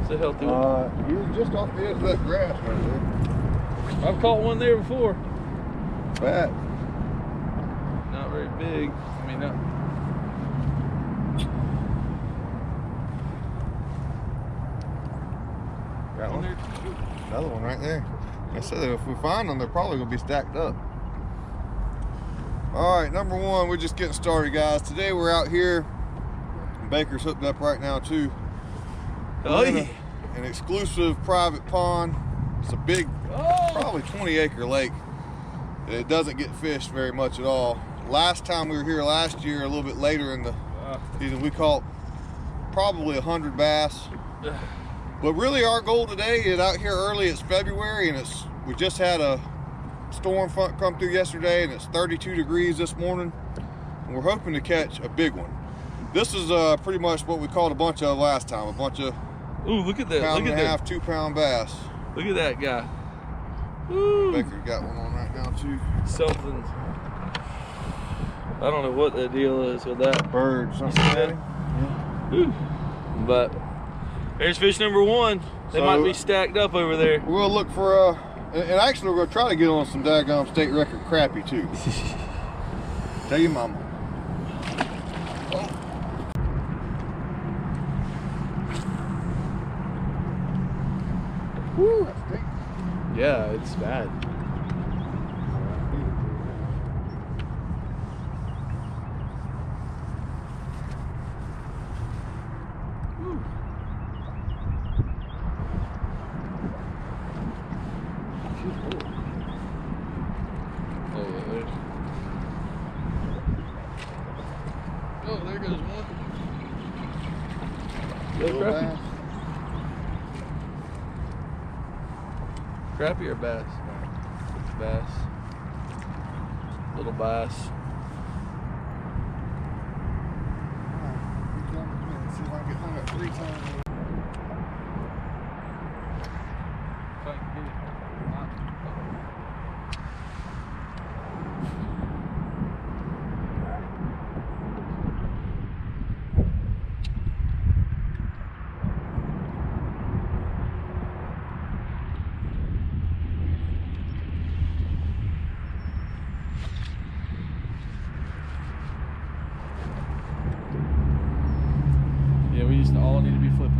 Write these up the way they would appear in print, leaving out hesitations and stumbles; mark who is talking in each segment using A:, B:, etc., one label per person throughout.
A: It's a healthy one.
B: He was just off the edge of that grass right there.
A: I've caught one there before.
B: Fat.
A: Not very big. I mean, not.
B: Got one there. Another one right there. I said that if we find them, they're probably gonna be stacked up. All right, number one, we're just getting started, guys. Today we're out here. Baker's hooked up right now too.
A: Oh, yeah.
B: An exclusive private pond. It's a big, probably 20-acre lake. It doesn't get fished very much at all. Last time we were here last year, a little bit later in the season, we caught probably 100 bass. But really our goal today is out here early. It's February and we just had a storm front come through yesterday and it's 32 degrees this morning. And we're hoping to catch a big one. This is pretty much what we caught a bunch of last time. A bunch of
A: ooh, look at that.
B: pound
A: Look
B: and
A: at
B: a half,
A: that.
B: 2 pound bass.
A: Look at that guy. Ooh.
B: Baker got one on right now too.
A: Something. I don't know what that deal is with that.
B: Bird, something.
A: Yeah. But there's fish number one. They might be stacked up over there.
B: We'll look for and actually we're gonna try to get on some daggone state record crappie too. Tell your mama. Woo, that's deep.
A: Yeah, it's bad. Oh, there goes one.
B: Little bass.
A: Crappie or bass? Bass. Little bass.
B: See if I can get hung up 3 times.
A: If I can get it. Yeah, we just all need to be flipping.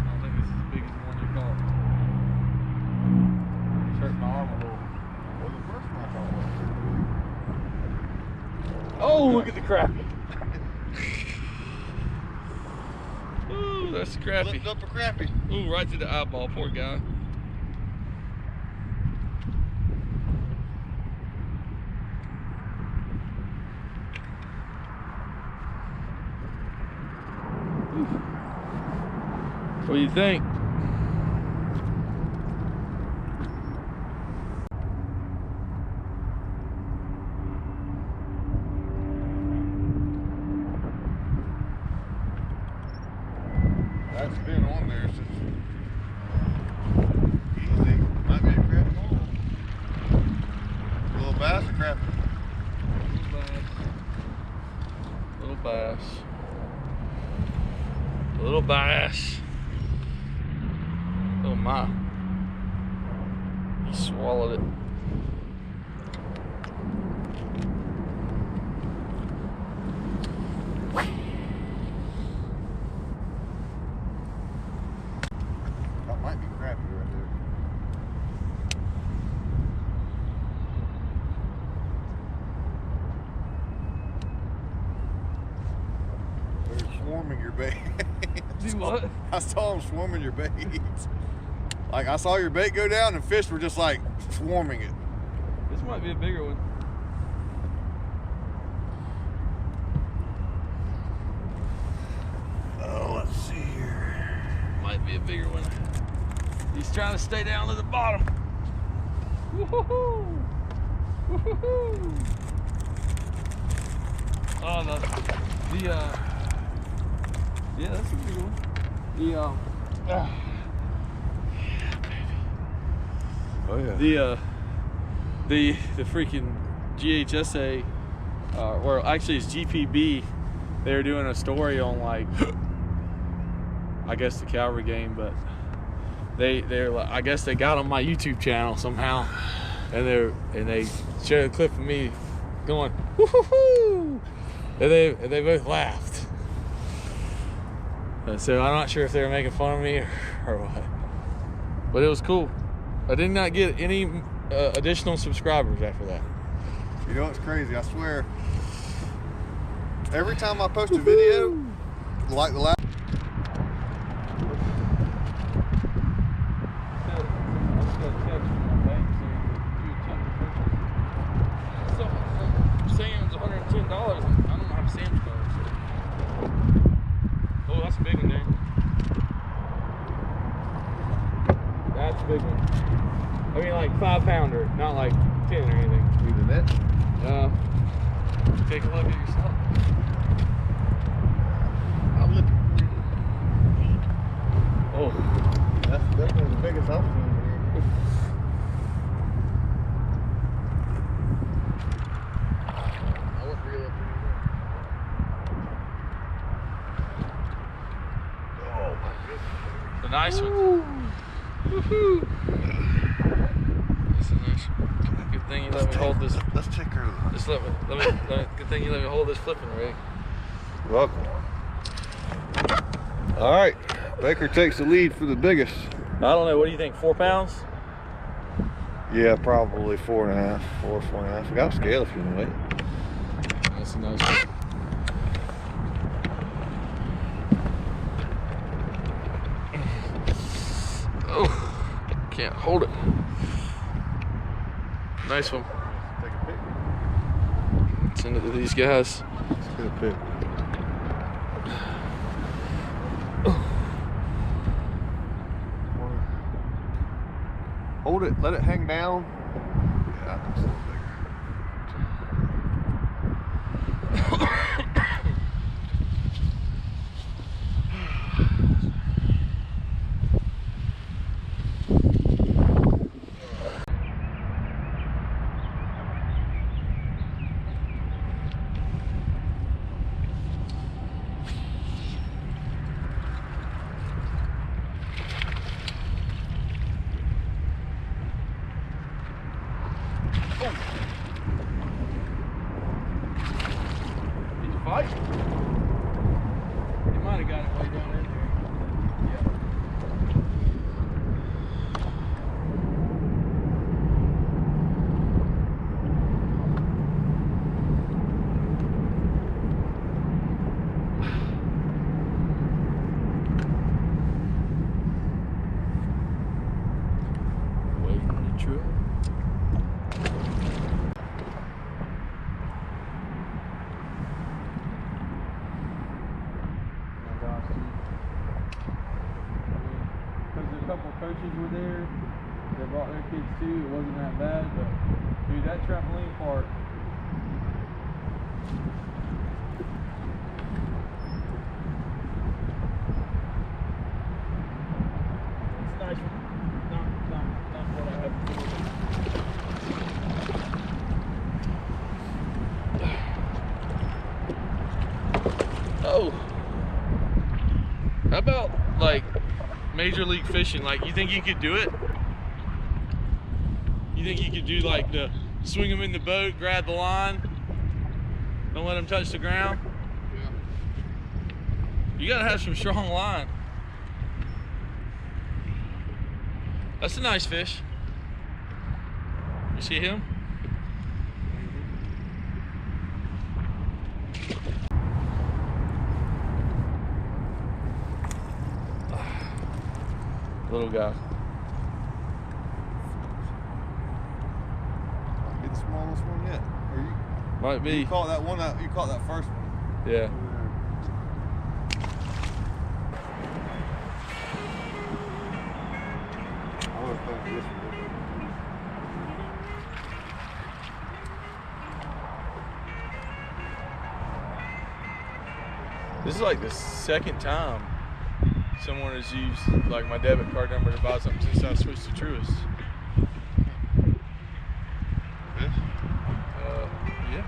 A: I don't think this is as big as the one you caught. It's hurting my arm a little.
B: Well, the first one I caught was.
A: Oh, look at the crappie. Ooh, that's a crappie.
B: Flipped up a crappie.
A: Ooh, right to the eyeball, poor guy. What do you think?
B: That's been on there since easy. Might be a crap ball. A little bass or crap?
A: Little bass. Little bass. Oh my. He swallowed it.
B: That might be crappie right there. They're swarming your bait.
A: Do what?
B: I saw them swarming your bait. Like I saw your bait go down and fish were just like swarming it.
A: This might be a bigger one.
B: Oh, let's see here.
A: Might be a bigger one. He's trying to stay down to the bottom. Woohoo! Woohoo! Oh, yeah, that's a big one.
B: Oh yeah.
A: The freaking GHSA, or actually it's GPB, they were doing a story on like, I guess the Calvary game, but they're like, I guess they got on my YouTube channel somehow, and they showed a clip of me going woo-hoo-hoo, and they both laughed. And so I'm not sure if they were making fun of me or what, but it was cool. I did not get any additional subscribers after that.
B: You know what's crazy? I swear, every time I post a video, like the last.
A: Sam's $110. I don't have a Sam's card. So. Oh, that's a big one, Dan. That's a big one. I mean, like 5-pounder, not like 10 or anything.
B: Need the net?
A: Take a look at yourself.
B: I'm looking.
A: Oh,
B: That's definitely the biggest I've seen here. I wouldn't reel up anymore. Oh my goodness.
A: the nice one. Woohoo! That's a nice one. Good thing you let me hold this.
B: Let's take her.
A: Just let me. Good thing you let me hold this flipping rig.
B: You're welcome. All right, Baker takes the lead for the biggest.
A: I don't know. What do you think? 4 pounds?
B: Yeah, probably 4.5, 4.5. We got a scale if you want to wait.
A: That's a nice one. Oh, can't hold it. Nice one.
B: Take a pic.
A: Send it to these guys.
B: Let's get a pic. Hold it, let it hang down. Yeah, that's a little bigger.
A: Did you fight? You might have got it way down in there. Yeah. Waiting to try. Because a couple coaches were there, they brought their kids too. It wasn't that bad, but dude, that trampoline park. It's nice. Not what I have before. Oh. How about like Major League Fishing? Like, you think you could do it? You think you could do like the swing them in the boat, grab the line, don't let them touch the ground?
B: Yeah.
A: You gotta have some strong line. That's a nice fish. You see him? Little guy.
B: Might be the smallest one yet. Or
A: Might be.
B: you caught that one out, you caught that first one.
A: Yeah.
B: I would have thought this one.
A: This is like the second time someone has used like my debit card number to buy something since I switched to Truist.
B: This?
A: Yeah.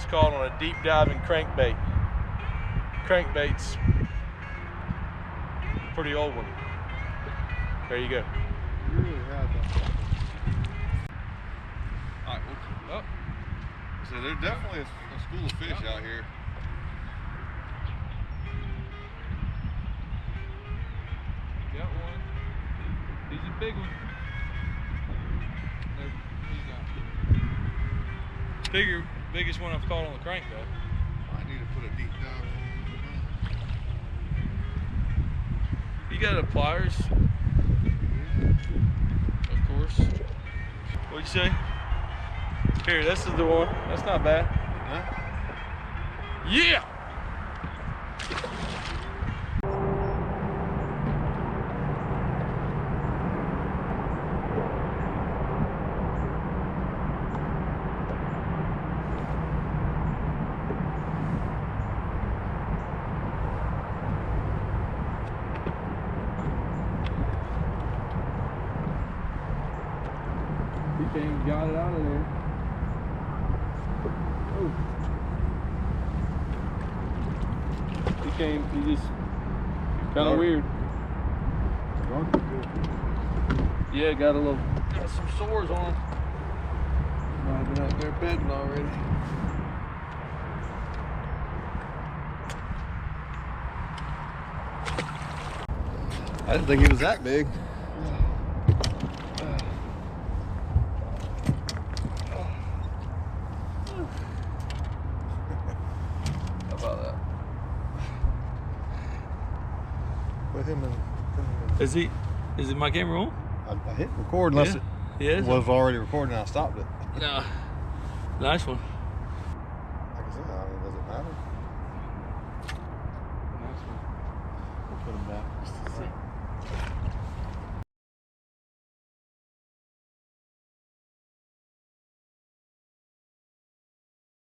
A: caught on a deep diving crankbait. Crankbait's a pretty old one. There you go.
B: You really have that. All right,
A: Oh,
B: so there's definitely a school of fish out here.
A: got one. He's a big one. Nope, he's not. Biggest one I've caught on the crankbait.
B: I need to put a deep dive in.
A: You got a pliers? Of course. What'd you say? Here, this is the one. That's not bad.
B: Huh?
A: Yeah! He came and got it out of there. Oh. He just kind of weird. Yeah, got some sores on him. Might have been out there bedding already.
B: I didn't think he was that big.
A: How about that?
B: Put him in.
A: Is it my camera on?
B: I hit record unless
A: Yeah,
B: it was already recording and I stopped it.
A: No. Nice one.
B: Like I said, I mean, does it matter?
A: Nice one. We'll put him back just to see.